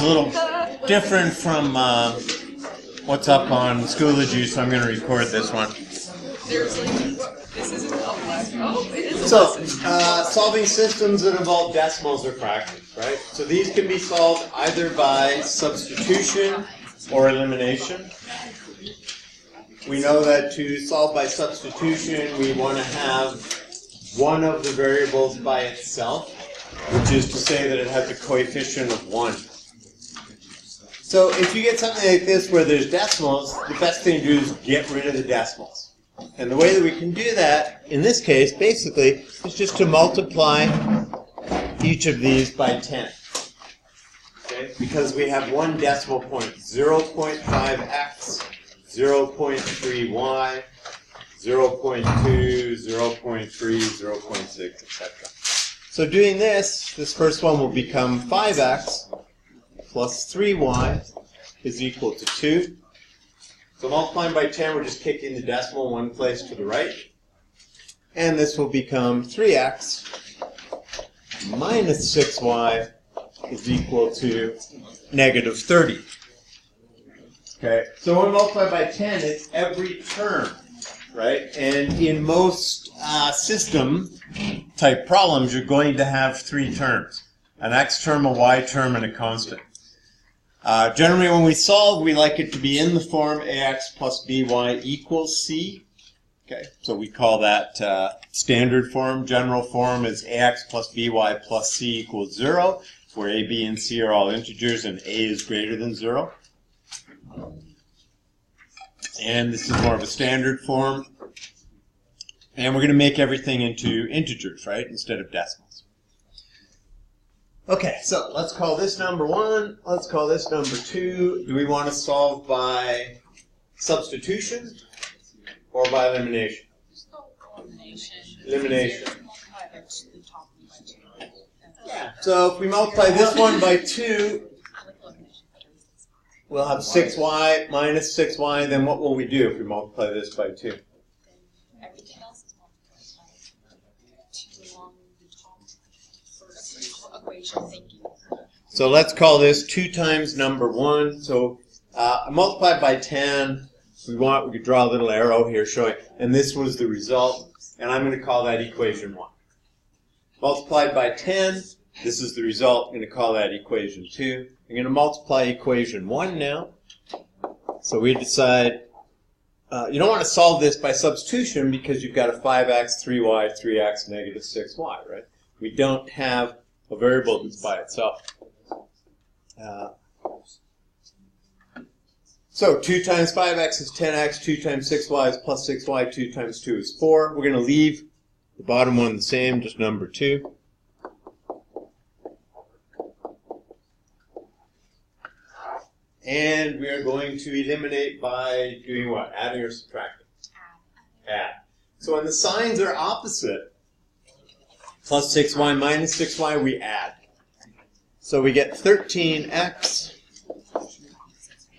a little different from what's up on Schoology, so I'm going to record this one. Seriously? This isn't a black. Oh, it is. So, solving systems that involve decimals or fractions, right? So these can be solved either by substitution or elimination. We know that to solve by substitution, we want to have one of the variables by itself, which is to say that it has a coefficient of 1. So if you get something like this where there's decimals, the best thing to do is get rid of the decimals. And the way that we can do that, in this case, basically, is just to multiply each of these by 10. Okay? Because we have one decimal point, 0.5x, 0.3y, 0.2, 0.3, 0.6, etc. So doing this first one will become 5x plus 3y is equal to 2. So multiplying by 10, we're just kicking the decimal one place to the right. And this will become 3x minus 6y is equal to negative 30. Okay, so when we multiply by 10, it's every term, right? And in most system-type problems, you're going to have 3 terms. An x term, a y term, and a constant. Generally, when we solve, we like it to be in the form ax plus by equals c. Okay, so we call that standard form. General form is ax plus by plus c equals 0, where a, b, and c are all integers, and a is greater than 0. And this is more of a standard form. And we're going to make everything into integers, right, instead of decimals. Okay, so let's call this number 1. Let's call this number 2. Do we want to solve by substitution or by elimination? Elimination. Yeah. So if we multiply this one by 2, we'll have 6y minus 6y. Then what will we do if we multiply this by 2? Everything else is multiplied by 2 along the top first equation. Thank you. So let's call this 2 times number 1. So multiplied by 10. We could draw a little arrow here showing, and this was the result. And I'm going to call that equation 1. Multiplied by 10. This is the result. I'm going to call that equation 2. I'm going to multiply equation 1 now. So we decide, you don't want to solve this by substitution because you've got a 5x, 3y, 3x, negative 6y, right? We don't have a variable that's by itself. So 2 times 5x is 10x, 2 times 6y is plus 6y, 2 times 2 is 4. We're going to leave the bottom one the same, just number 2. And we are going to eliminate by doing what? Adding or subtracting? Add. So when the signs are opposite, plus 6y minus 6y, we add. So we get 13x.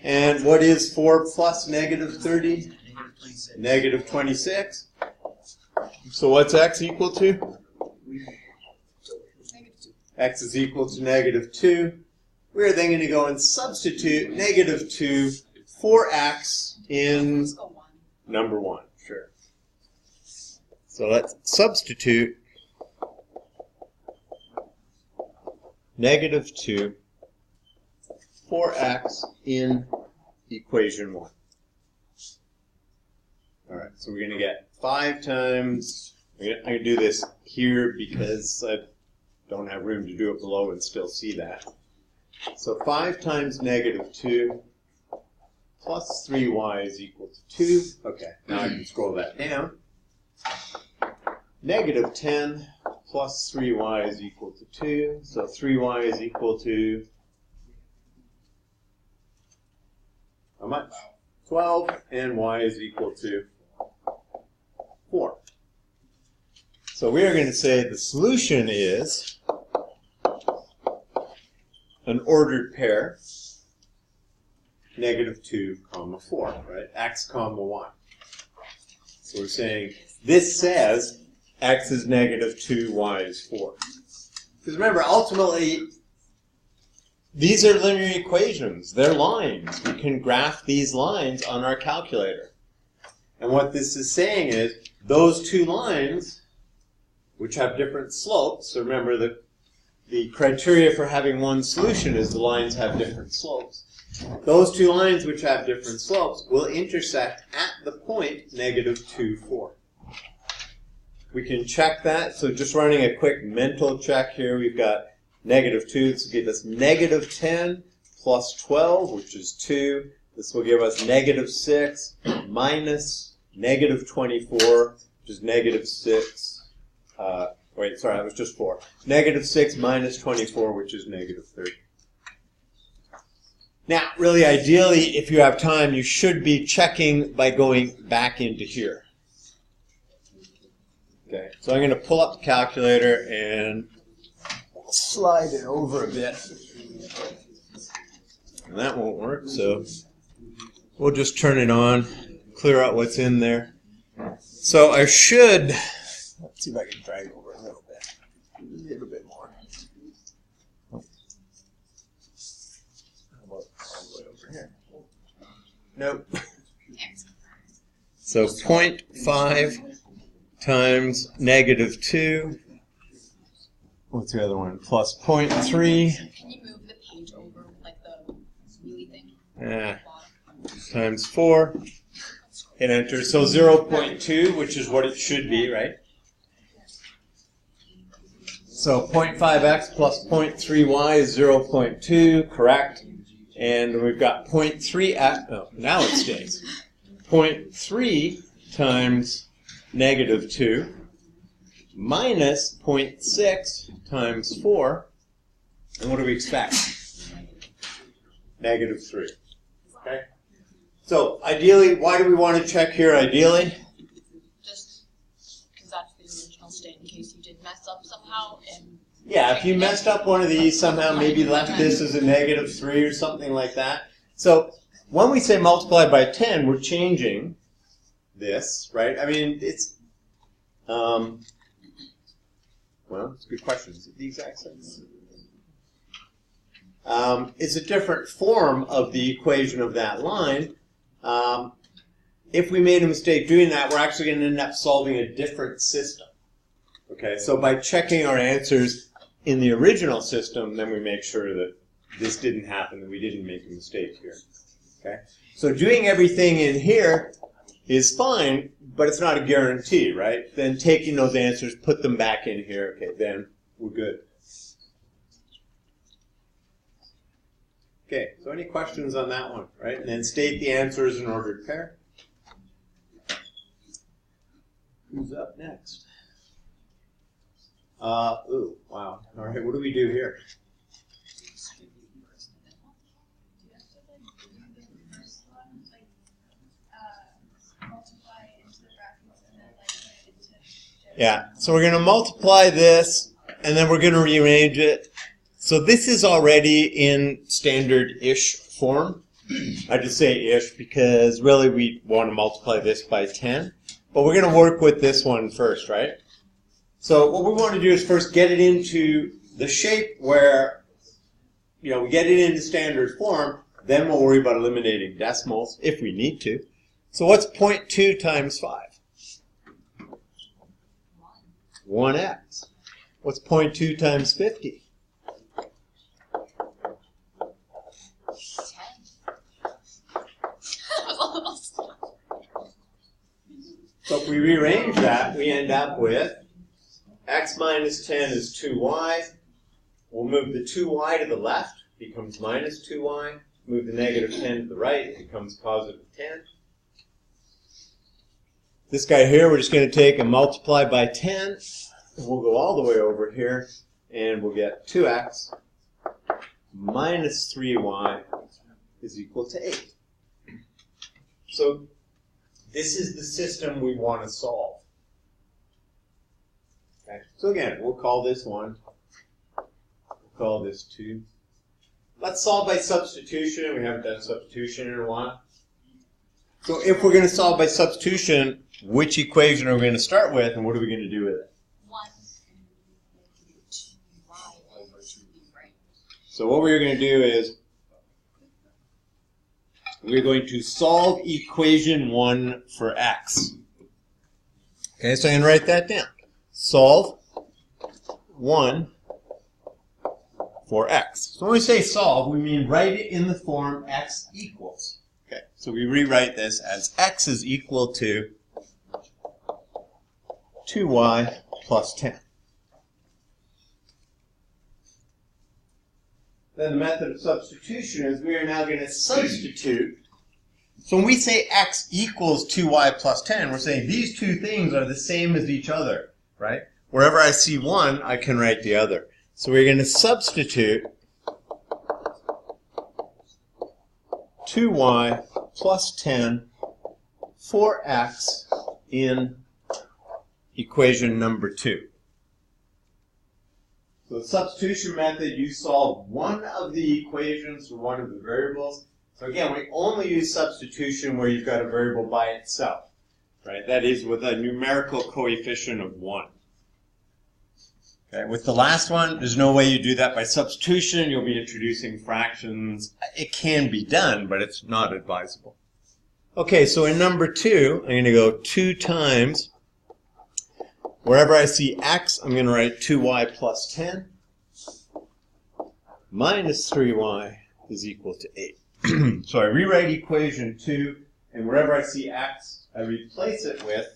And what is 4 plus negative 30? Negative 26. So what's x equal to? X is equal to negative 2. We're then going to go and substitute negative 2 for x in number 1. Sure. So let's substitute negative 2 for x in equation 1. All right, so we're going to get 5 times, I'm going to do this here because I don't have room to do it below and still see that. So 5 times negative 2 plus 3y is equal to 2. Okay, now I can scroll that down. Negative 10 plus 3y is equal to 2. So 3y is equal to how much? 12, and y is equal to 4. So we are going to say the solution is an ordered pair, negative 2, comma 4, right? X, comma 1. So we're saying this says x is negative 2, y is 4. Because remember, ultimately, these are linear equations. They're lines. We can graph these lines on our calculator. And what this is saying is those two lines, which have different slopes, so remember the criteria for having one solution is the lines have different slopes. Those two lines which have different slopes will intersect at the point -2, 4. We can check that. So just running a quick mental check here, we've got -2. This will give us -10 plus 12, which is 2. This will give us -6 minus -24, which is -6. Wait, sorry, that was just 4. -6 minus 24, which is -30. Now, really, ideally, if you have time, you should be checking by going back into here. Okay, so I'm going to pull up the calculator and slide it over a bit. And that won't work, so we'll just turn it on, clear out what's in there. So I should, let's see if I can drag over a little bit more. Oh. How about all the way over here? Nope. So 0.5 times -2. What's the other one? Plus 0.3. Can you move the page over with like the wheelie thing? Times 4. Hit enter. So 0.2, which is what it should be, right? So 0.5x plus 0.3y is 0.2, correct? And we've got 0.3x. Oh, now it stays. 0.3 times -2 minus 0.6 times 4. And what do we expect? -3. Okay? So ideally, why do we want to check here ideally? Just because that's the original state in case you did mess up somehow. And Yeah, if you messed up one of these somehow, maybe left this as a -3 or something like that. So when we say multiply by 10, we're changing this, right? I mean, it's, well, it's a good question. Is it the exact same? It's a different form of the equation of that line. If we made a mistake doing that, we're actually going to end up solving a different system. Okay, so by checking our answers in the original system, then we make sure that this didn't happen, that we didn't make a mistake here. Okay, so doing everything in here is fine, but it's not a guarantee, right? Then taking those answers, put them back in here, okay, then we're good. Okay, so any questions on that one, right? And then state the answers in ordered pair. Who's up next? Ooh, wow. All right, what do we do here? Yeah, so we're going to multiply this, and then we're going to rearrange it. So this is already in standard-ish form. I just say ish because really we want to multiply this by 10. But we're going to work with this one first, right? So what we want to do is first get it into the shape where, you know, we get it into standard form. Then we'll worry about eliminating decimals if we need to. So what's 0.2 times 5? 1x. What's 0.2 times 50? 10. So if we rearrange that, we end up with x minus 10 is 2y. We'll move the 2y to the left, becomes minus 2y. Move the -10 to the right, it becomes positive 10. This guy here, we're just going to take and multiply by 10. And we'll go all the way over here, and we'll get 2x minus 3y is equal to 8. So this is the system we want to solve. Okay. So again, we'll call this 1. We'll call this 2. Let's solve by substitution. We haven't done substitution in a while. So if we're going to solve by substitution, which equation are we going to start with, and what are we going to do with it? 1, 2y over 2b, right? So what we're going to do is we're going to solve equation 1 for x. Okay, so I'm going to write that down. Solve 1 for x. So when we say solve, we mean write it in the form x equals. Okay, so we rewrite this as x is equal to 2y plus 10. Then the method of substitution is we are now going to substitute. So when we say x equals 2y plus 10, we're saying these two things are the same as each other, right? Wherever I see one, I can write the other. So we're going to substitute 2y plus 10 for x in equation number 2. So the substitution method, you solve one of the equations for one of the variables. So again, we only use substitution where you've got a variable by itself, right? That is with a numerical coefficient of 1. Okay, with the last one, there's no way you do that by substitution. You'll be introducing fractions. It can be done, but it's not advisable. Okay, so in number 2, I'm going to go 2 times, wherever I see x, I'm going to write 2y plus 10 minus 3y is equal to 8. So I rewrite equation 2, and wherever I see x, I replace it with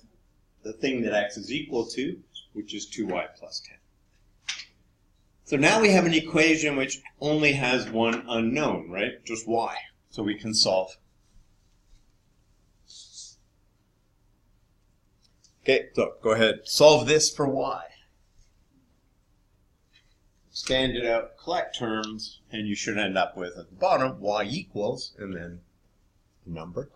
the thing that x is equal to, which is 2y plus 10. So now we have an equation which only has one unknown, right? Just y. So we can solve. Okay, so go ahead. Solve this for y. Expand it out, collect terms, and you should end up with, at the bottom, y equals, and then a number.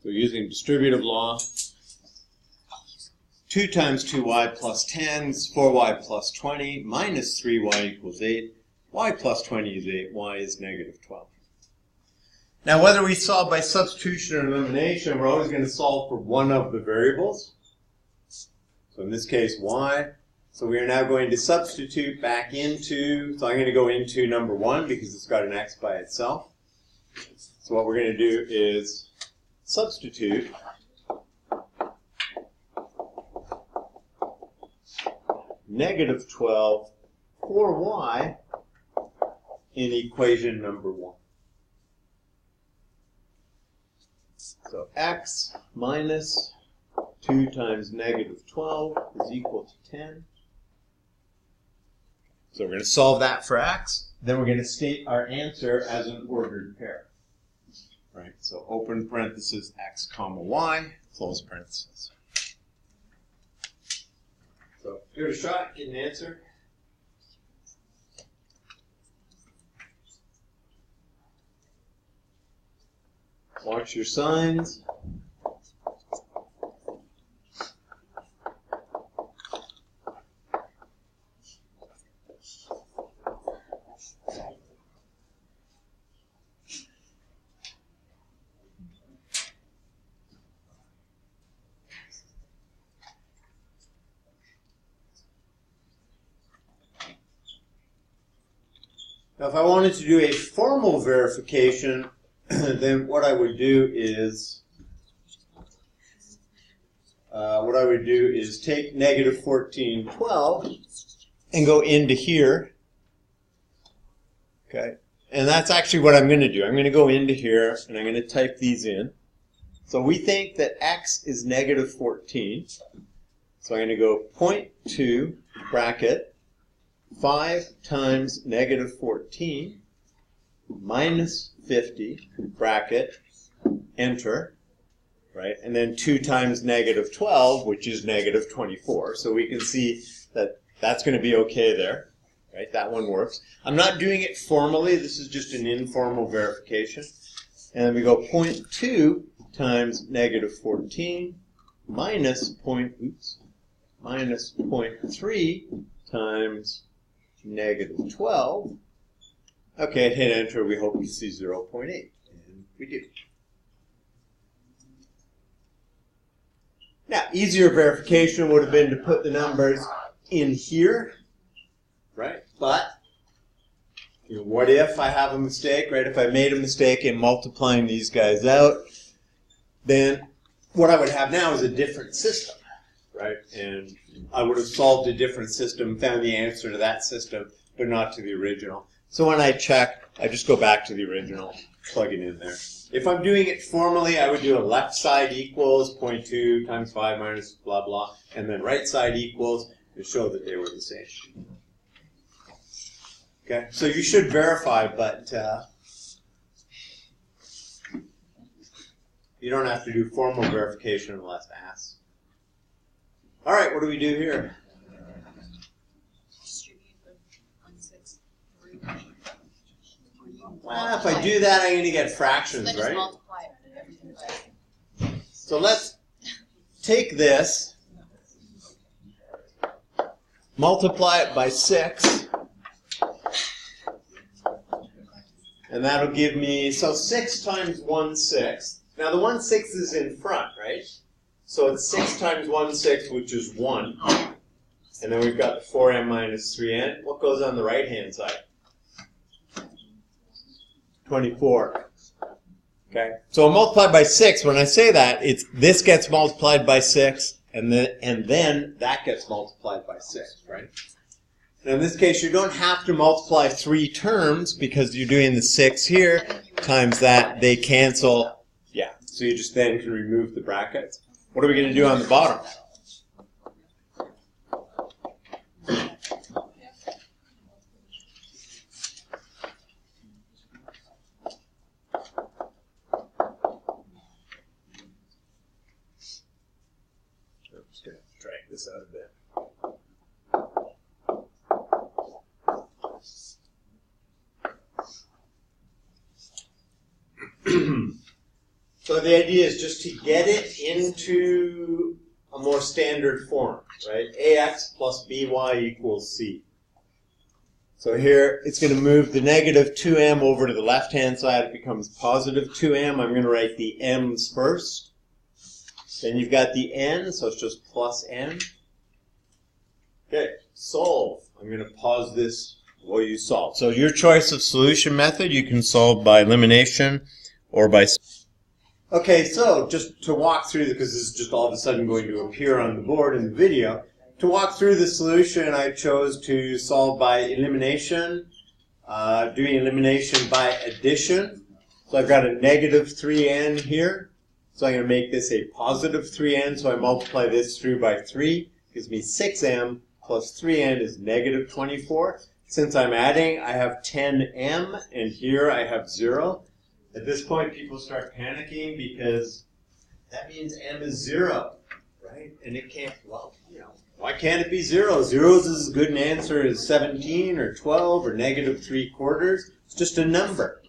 So using distributive law, 2 times 2y plus 10 is 4y plus 20, minus 3y equals 8. Y plus 20 is 8, y is negative 12. Now whether we solve by substitution or elimination, we're always going to solve for one of the variables. So in this case, y. So we are now going to substitute back into, so I'm going to go into number 1 because it's got an x by itself. So what we're going to do is substitute negative 12 for y in equation number 1. So x minus 2 times negative 12 is equal to 10. So we're going to solve that for x. Then we're going to state our answer as an ordered pair. Right, so open parenthesis x comma y, close parenthesis. So give it a shot, get an answer. Watch your signs. Now, if I wanted to do a formal verification, then what I would do is take negative 1412 and go into here. Okay, and that's actually what I'm going to do. I'm going to go into here and I'm going to type these in. So we think that x is negative 14. So I'm going to go 0.2 bracket 5 times negative 14 minus 50 bracket enter, right? And then 2 times negative 12, which is negative 24. So we can see that that's going to be okay there, right? That one works. I'm not doing it formally. This is just an informal verification. And then we go 0.2 times negative 14 minus minus 0.3 times negative 12. Okay, hit enter. We hope we see 0.8. And we do. Now, easier verification would have been to put the numbers in here, right? But, you know, what if I have a mistake, right? If I made a mistake in multiplying these guys out, then what I would have now is a different system, right? And I would have solved a different system, found the answer to that system, but not to the original. So when I check, I just go back to the original, plug it in there. If I'm doing it formally, I would do a left side equals 0.2 times 5 minus blah, blah, and then right side equals to show that they were the same. Okay, so you should verify, but you don't have to do formal verification unless asked. All right, what do we do here? Well, if I do that, I'm going to get fractions, Then just right? multiply it with everything by. So let's take this, multiply it by 6, and that'll give me, so 6 times 1/6. Now the 1/6 is in front, right? So it's 6 times 1/6, which is 1. And then we've got the 4m minus 3n. What goes on the right-hand side? 24. Okay, so multiplied by 6, when I say that, it's this gets multiplied by 6, and then that gets multiplied by 6, right? Now in this case, you don't have to multiply 3 terms because you're doing the 6 here times that. They cancel. Yeah, so you just then can remove the brackets. What are we going to do on the bottom? Drag this out a bit. So the idea is just to get it into a more standard form, right? ax plus by equals c. So here it's going to move the negative 2m over to the left-hand side. It becomes positive 2m. I'm going to write the m's first. Then you've got the n, so it's just plus n. Okay, solve. I'm going to pause this while you solve. So your choice of solution method, you can solve by elimination or by... Okay, so just to walk through, because this is just all of a sudden going to appear on the board in the video, to walk through the solution, I chose to solve by elimination, doing elimination by addition. So I've got a negative 3n here. So I'm going to make this a positive 3n, so I multiply this through by 3. Gives me 6m plus 3n is negative 24. Since I'm adding, I have 10m, and here I have 0. At this point, people start panicking because that means m is 0, right? And it can't, well, you know, why can't it be 0? 0 is as good an answer as 17 or 12 or negative 3/4. It's just a number.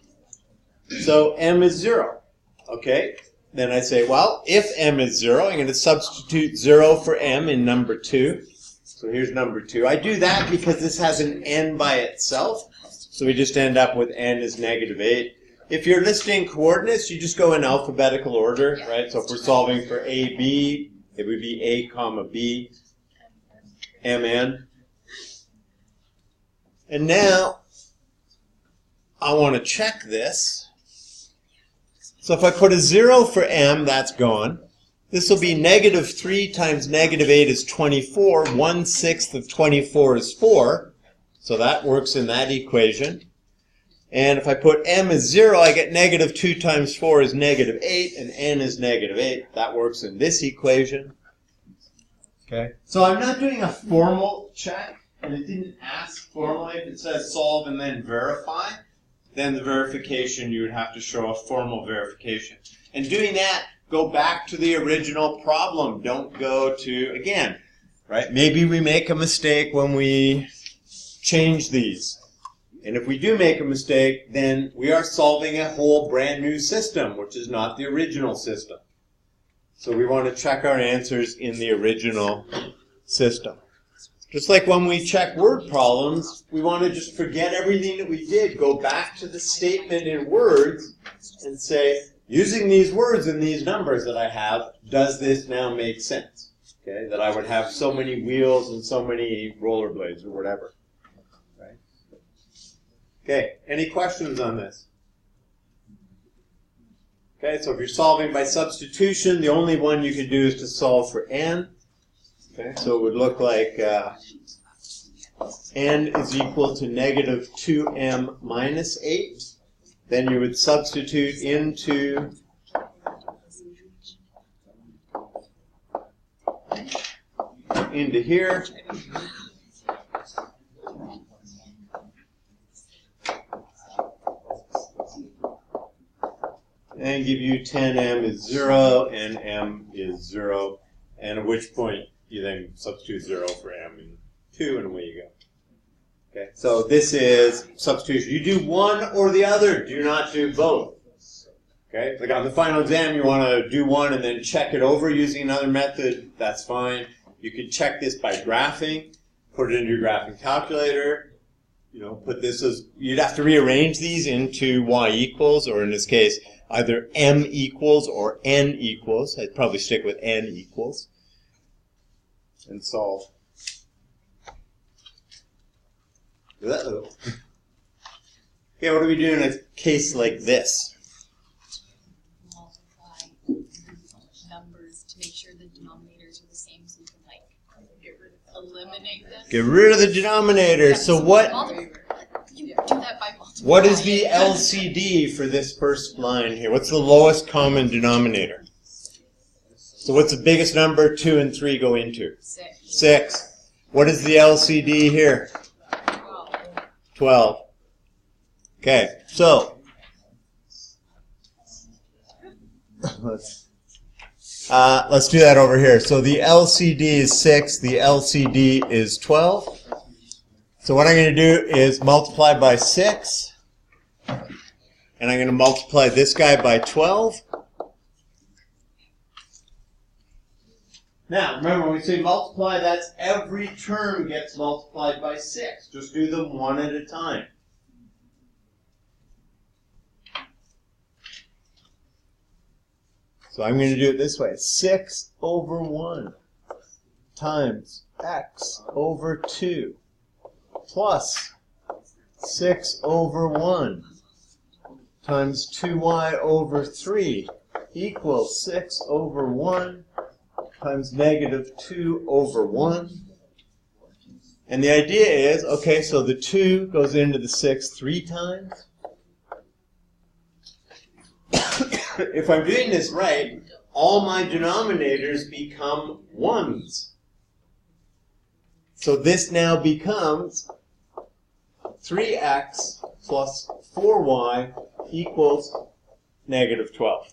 So m is 0, okay? Then I say, well, if m is 0, I'm going to substitute 0 for m in number 2. So here's number 2. I do that because this has an n by itself. So we just end up with n is negative 8. If you're listing coordinates, you just go in alphabetical order, right? So if we're solving for a, b, it would be a comma b, mn. And now I want to check this. So if I put a 0 for m, that's gone. This will be negative 3 times negative 8 is 24. 1/6 of 24 is 4. So that works in that equation. And if I put m as 0, I get negative 2 times 4 is negative 8, and n is negative 8. That works in this equation. Okay. So I'm not doing a formal check, and it didn't ask formally. If it says solve and then verify, then the verification, you would have to show a formal verification. And doing that, go back to the original problem. Don't go to, again, right? Maybe we make a mistake when we change these. And if we do make a mistake, then we are solving a whole brand new system, which is not the original system. So we want to check our answers in the original system. Just like when we check word problems, we want to just forget everything that we did, go back to the statement in words, and say, using these words and these numbers that I have, does this now make sense? Okay, that I would have so many wheels and so many rollerblades or whatever. Right? Okay, any questions on this? Okay, so if you're solving by substitution, the only one you can do is to solve for n. Okay, so it would look like n is equal to negative 2m minus 8. Then you would substitute into here. And give you 10m is 0 and m is 0. And at which point you then substitute 0 for m and 2 and away you go. Okay, so this is substitution. You do one or the other. Do not do both. Okay, like on the final exam, you want to do one and then check it over using another method. That's fine. You could check this by graphing. Put it into your graphing calculator. You know, put this as, you'd have to rearrange these into y equals, or in this case, either m equals or n equals. I'd probably stick with n equals. And solve. Uh-oh. Okay, what do we do in a case like this? Multiply numbers to make sure the denominators are the same, so you can eliminate them. Get rid of the denominator. Yeah, so what? You do that by multiplying. What is the LCD for this first line here? What's the lowest common denominator? So what's the biggest number 2 and 3 go into? 6. What is the LCD here? 12. Okay, so let's do that over here. So the LCD is 6, the LCD is 12. So what I'm going to do is multiply by 6, and I'm going to multiply this guy by 12. Now, remember when we say multiply, that's every term gets multiplied by 6. Just do them one at a time. So I'm going to do it this way. 6 over 1 times x over 2 plus 6 over 1 times 2y over 3 equals 6 over 1 times negative 2 over 1. And the idea is, okay, so the 2 goes into the 6 3 times. If I'm doing this right, all my denominators become 1s. So this now becomes 3x plus 4y equals negative 12.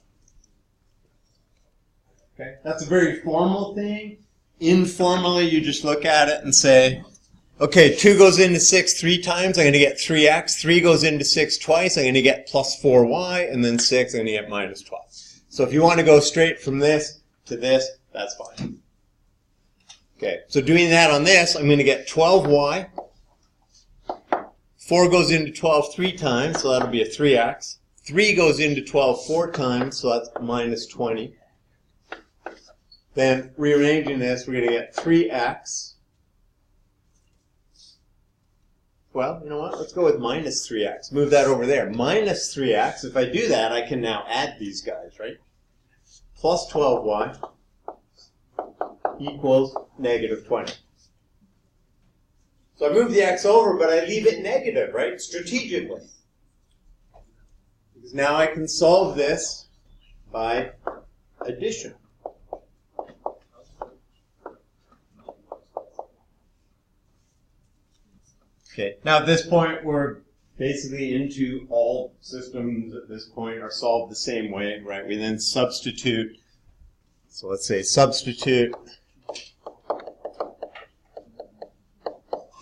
Okay, that's a very formal thing. Informally, you just look at it and say, okay, 2 goes into 6 3 times, I'm going to get 3x. 3 goes into 6 twice, I'm going to get plus 4y, and then 6, I'm going to get minus 12. So if you want to go straight from this to this, that's fine. Okay, so doing that on this, I'm going to get 12y. 4 goes into 12 3 times, so that'll be a 3x. 3 goes into 12 4 times, so that's minus 20. Then, rearranging this, we're going to get 3x. Well, you know what? Let's go with minus 3x. Move that over there. Minus 3x. If I do that, I can now add these guys, right? Plus 12y equals negative 20. So I move the x over, but I leave it negative, right? Strategically. Because now I can solve this by addition. Okay, now at this point we're basically into all systems at this point are solved the same way, right? We then substitute, so let's say substitute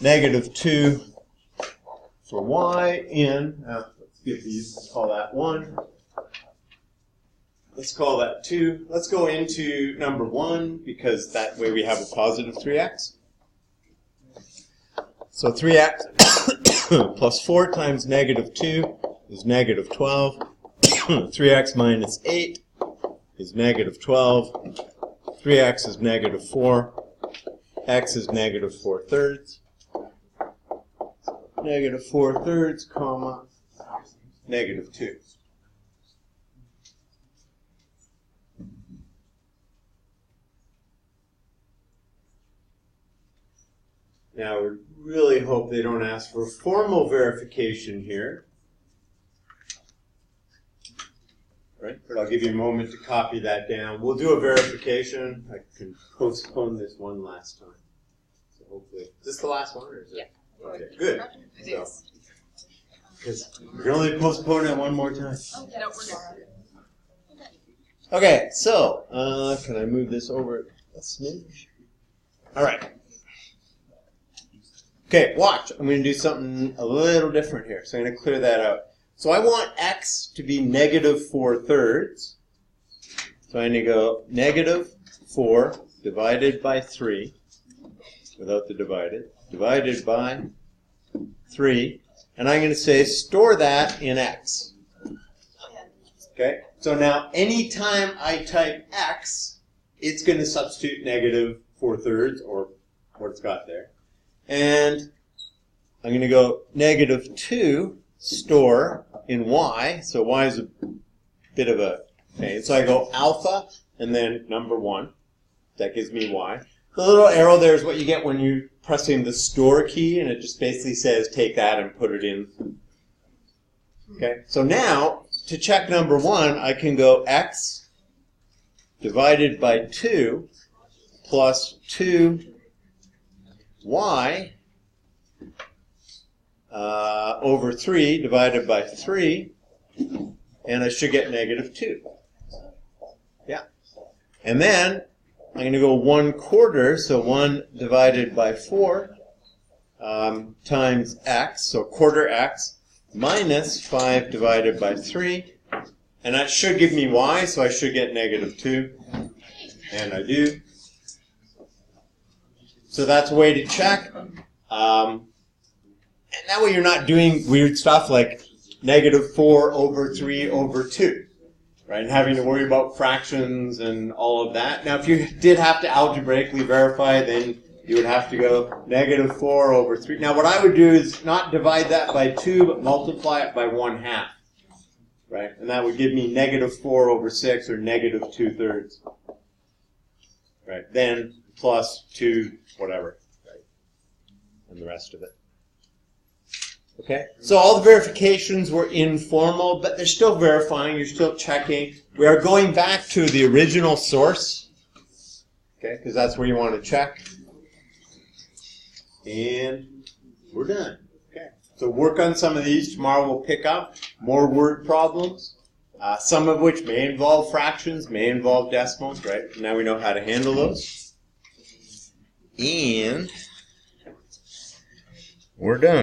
negative 2 for y in, let's get these, let's call that 1. let's call that 2. Let's go into number 1, because that way we have a positive 3x. So 3x plus 4 times negative 2 is negative 12. 3x minus 8 is negative 12. 3x is negative 4. X is negative 4/3. Negative 4/3, comma, negative 2. Now, we really hope they don't ask for formal verification here. Right? But I'll give you a moment to copy that down. We'll do a verification. I can postpone this one last time. So hopefully, is this the last one? Or is it? Yeah. Okay, good. It is. Because we can only postpone it one more time. Oh, yeah, no, we're good. Okay, so can I move this over a smidge? All right. Okay, watch. I'm going to do something a little different here. So I'm going to clear that out. So I want x to be negative 4/3. So I'm going to go negative 4 divided by 3, without the divided by 3. And I'm going to say store that in x. Okay? So now anytime I type x, it's going to substitute negative 4/3, or what it's got there. And I'm going to go negative 2 store in y. So y is a bit of a pain. So I go alpha and then number 1. That gives me y. The little arrow there is what you get when you're pressing the store key, and it just basically says take that and put it in. Okay, so now to check number 1, I can go x divided by 2 plus 2y over 3 divided by 3, and I should get negative 2. Yeah. And then I'm going to go 1/4, so 1 divided by 4 times x, so quarter x, minus 5 divided by 3, and that should give me y, so I should get negative 2, and I do. So that's a way to check. And that way you're not doing weird stuff like negative 4 over 3 over 2, right? And having to worry about fractions and all of that. Now, if you did have to algebraically verify, then you would have to go negative 4 over 3. Now, what I would do is not divide that by 2, but multiply it by 1/2, right? And that would give me negative 4 over 6, or negative 2/3, right? Then plus 2, whatever, right? And the rest of it. Okay, so all the verifications were informal, but they're still verifying, you're still checking. We are going back to the original source, okay, because that's where you want to check. And we're done. Okay, so work on some of these. Tomorrow we'll pick up more word problems, some of which may involve fractions, may involve decimals, right? Now we know how to handle those. And we're done.